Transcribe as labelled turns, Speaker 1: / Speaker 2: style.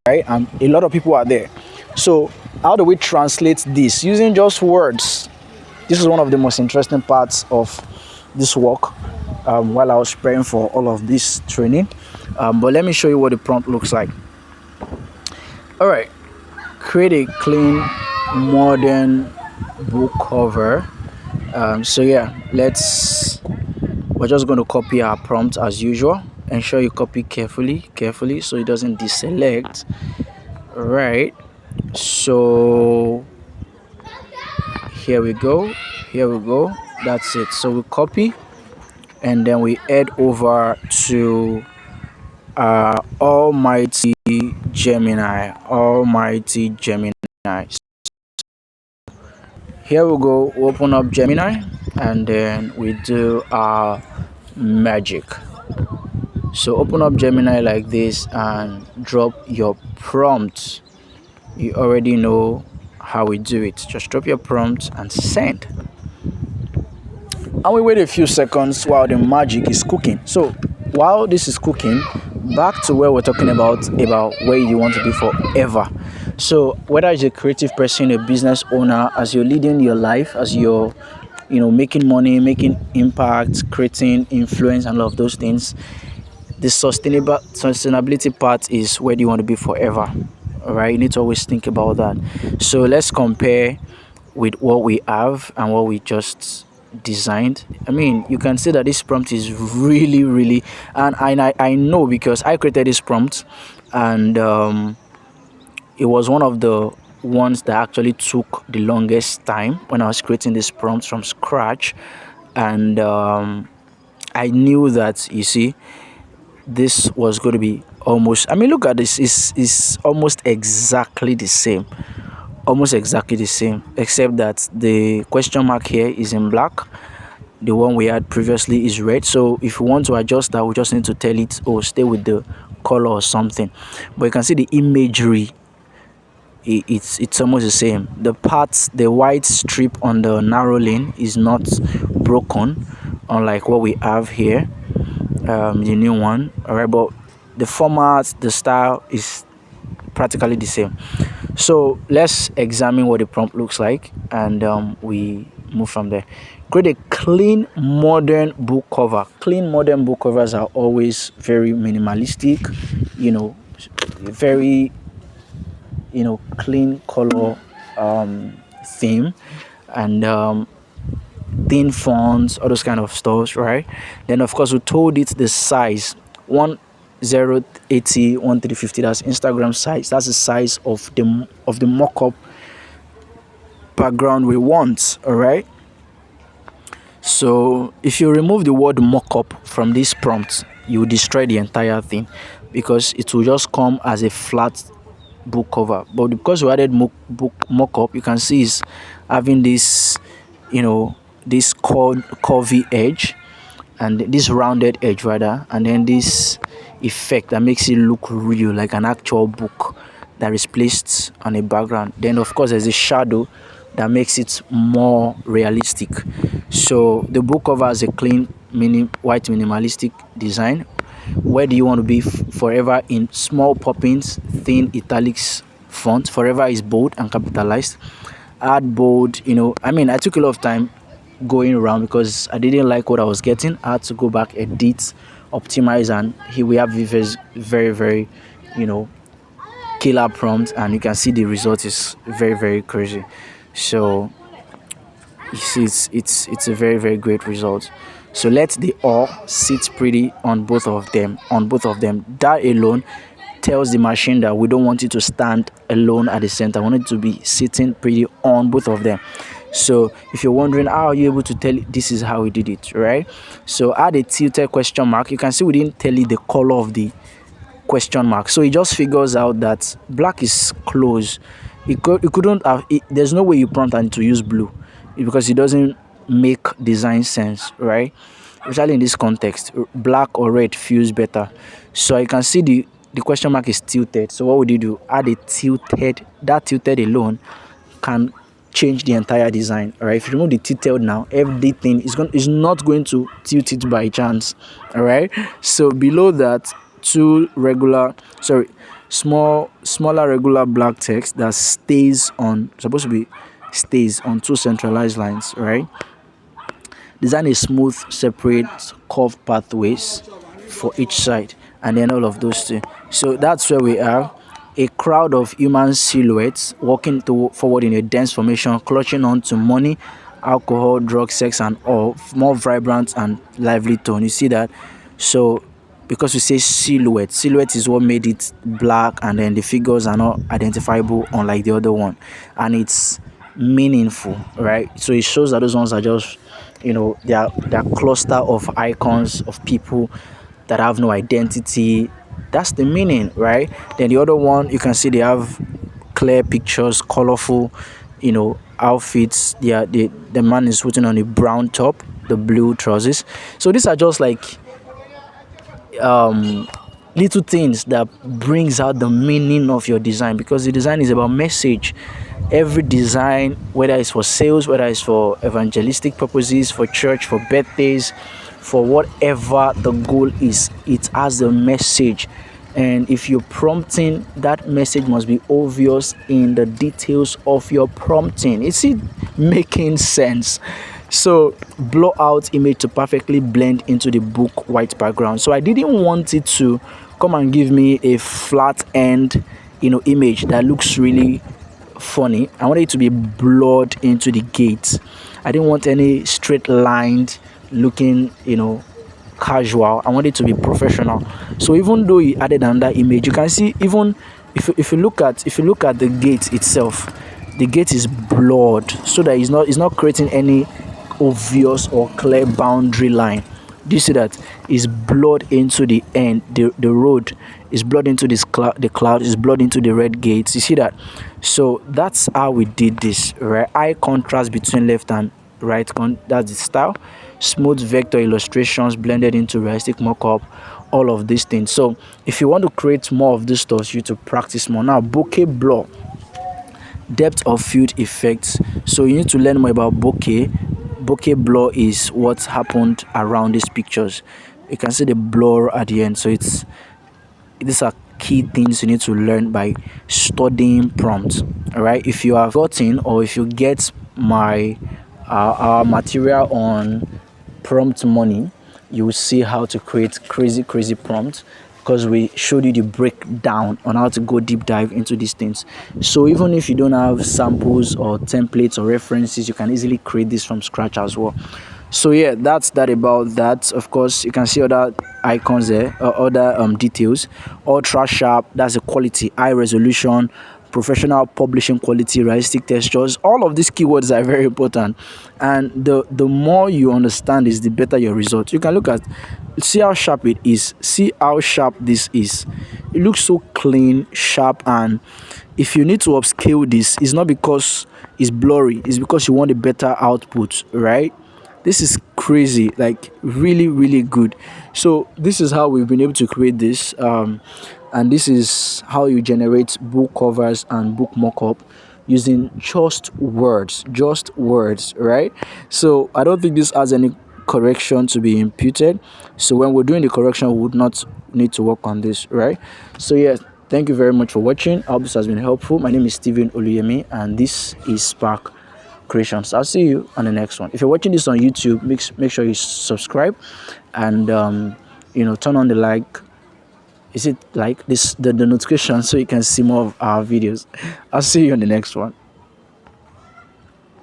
Speaker 1: right? And a lot of people are there. So how do we translate this using just words? This is one of the most interesting parts of this work, while I was preparing for all of this training. But let me show you what the prompt looks like. All right, create a clean, modern book cover. So yeah, we're just going to copy our prompt as usual. Ensure you copy carefully so it doesn't deselect. All right, so here we go, that's it. So we copy and then we head over to Almighty Gemini. Here we go, open up Gemini and then we do our magic. So open up Gemini like this and drop your prompt. You already know how we do it. Just drop your prompt and send. And we wait a few seconds while the magic is cooking. So while this is cooking, back to where we're talking about where you want to be forever. So whether you're a creative person, a business owner, as you're leading your life, as you're making money, making impact, creating influence and all of those things, the sustainability part is where do you want to be forever. All right, you need to always think about that. So let's compare with what we have and what we just designed. I mean, you can see that this prompt is really, and I know because I created this prompt, and it was one of the ones that actually took the longest time when I was creating this prompt from scratch. And I knew that, you see, this was going to be almost, I mean, look at this, is almost exactly the same, except that the question mark here is in black. The one we had previously is red. So if you want to adjust that, we just need to tell it, oh, stay with the color or something. But you can see the imagery, it's almost the same. The white strip on the narrow lane is not broken, unlike what we have here, the new one. All right, but the format, the style is practically the same. So let's examine what the prompt looks like, and we move from there. Create a clean modern book cover. Clean modern book covers are always very minimalistic, very clean color theme, and thin fonts, all those kind of stuff, right? Then of course we told it the size, 1080 1350. That's Instagram size. That's the size of the mock-up background we want. All right, so if you remove the word mock-up from this prompt, you will destroy the entire thing, because it will just come as a flat book cover. But because we added book mock-up, you can see is having this this curvy edge, and this rounded edge rather, and then this effect that makes it look real, like an actual book that is placed on a background. Then of course there's a shadow that makes it more realistic. So the book cover has a clean white minimalistic design. Where do you want to be forever? In small poppings, thin italics font. Forever is bold and capitalized. Add bold, I mean, I took a lot of time going around because I didn't like what I was getting. I had to go back, edit, optimize, and here we have Vive's very killer prompt, and you can see the result is very crazy. So you see, it's a very great result. So let the or sit pretty on both of them. That alone tells the machine that we don't want it to stand alone at the center. I want it to be sitting pretty on both of them. So if you're wondering how are you able to tell it, this is how we did it, right? So add a tilted question mark. You can see we didn't tell it the color of the question mark, so it just figures out that black is close. It couldn't have there's no way you prompt and to use blue, because it doesn't make design sense, right? Especially in this context, black or red feels better. So you can see the question mark is tilted. So what would you do? Add a tilted. That tilted alone can change the entire design. All right, if you remove the tilted now, everything is not going to tilt it by chance. All right, so below that, smaller regular black text that stays on two centralized lines, right? Design a smooth, separate, curved pathways for each side, and then all of those two. So that's where we are. A crowd of human silhouettes walking forward in a dense formation, clutching on to money, alcohol, drugs, sex, and all, more vibrant and lively tone. You see that? So because we say silhouette is what made it black, and then the figures are not identifiable unlike the other one, and it's meaningful, right? So it shows that those ones are just, they're cluster of icons of people that have no identity. That's the meaning, right? Then the other one, you can see they have clear pictures, colorful, outfits. The man is putting on a brown top, the blue trousers. So these are just like um little things that brings out the meaning of your design, because the design is about message. Every design, whether it's for sales, whether it's for evangelistic purposes, for church, for birthdays, for whatever the goal is, it has a message. And if you're prompting, that message must be obvious in the details of your prompting. Is it making sense? So blow out image to perfectly blend into the book white background. So I didn't want it to come and give me a flat end, image that looks really funny. I wanted it to be blurred into the gate. I didn't want any straight lined looking, casual. I want it to be professional. So even though he added another image, you can see, even if you look at the gate itself, the gate is blurred so that it's not creating any obvious or clear boundary line. Do you see that? It's blurred into the end. The road is blurred into this cloud. The cloud is blurred into the red gates. You see that? So that's how we did this, right? High contrast between left and right. That's the style. Smooth vector illustrations blended into realistic mock-up. All of these things. So if you want to create more of this stuff, you need to practice more. Now, bokeh blur, depth of field effects. So you need to learn more about bokeh. Bokeh blur is what happened around these pictures. You can see the blur at the end. So these are key things you need to learn by studying prompts. All right, if you have gotten, or if you get my our material on prompt money, you will see how to create crazy prompts, because we showed you the breakdown on how to go deep dive into these things. So even if you don't have samples or templates or references, you can easily create this from scratch as well. So yeah, that's that about that. Of course, you can see other icons there, other details. Ultra sharp, that's the quality. High resolution, professional publishing quality, realistic textures. All of these keywords are very important, and the more you understand is, the better your result. You can look at, see how sharp it is, see how sharp this is. It looks so clean, sharp. And if you need to upscale this, it's not because it's blurry, it's because you want a better output, right? This is crazy, like really good. So this is how we've been able to create this, and this is how you generate book covers and book mock-up using just words, right? So I don't think this has any correction to be imputed. So when we're doing the correction, we would not need to work on this, right? So yeah, thank you very much for watching. I hope this has been helpful. My name is Stephen Oluyemi, and this is Spark Creations. I'll see you on the next one. If you're watching this on YouTube, make sure you subscribe, and turn on the the notification, so you can see more of our videos. I'll see you on the next one.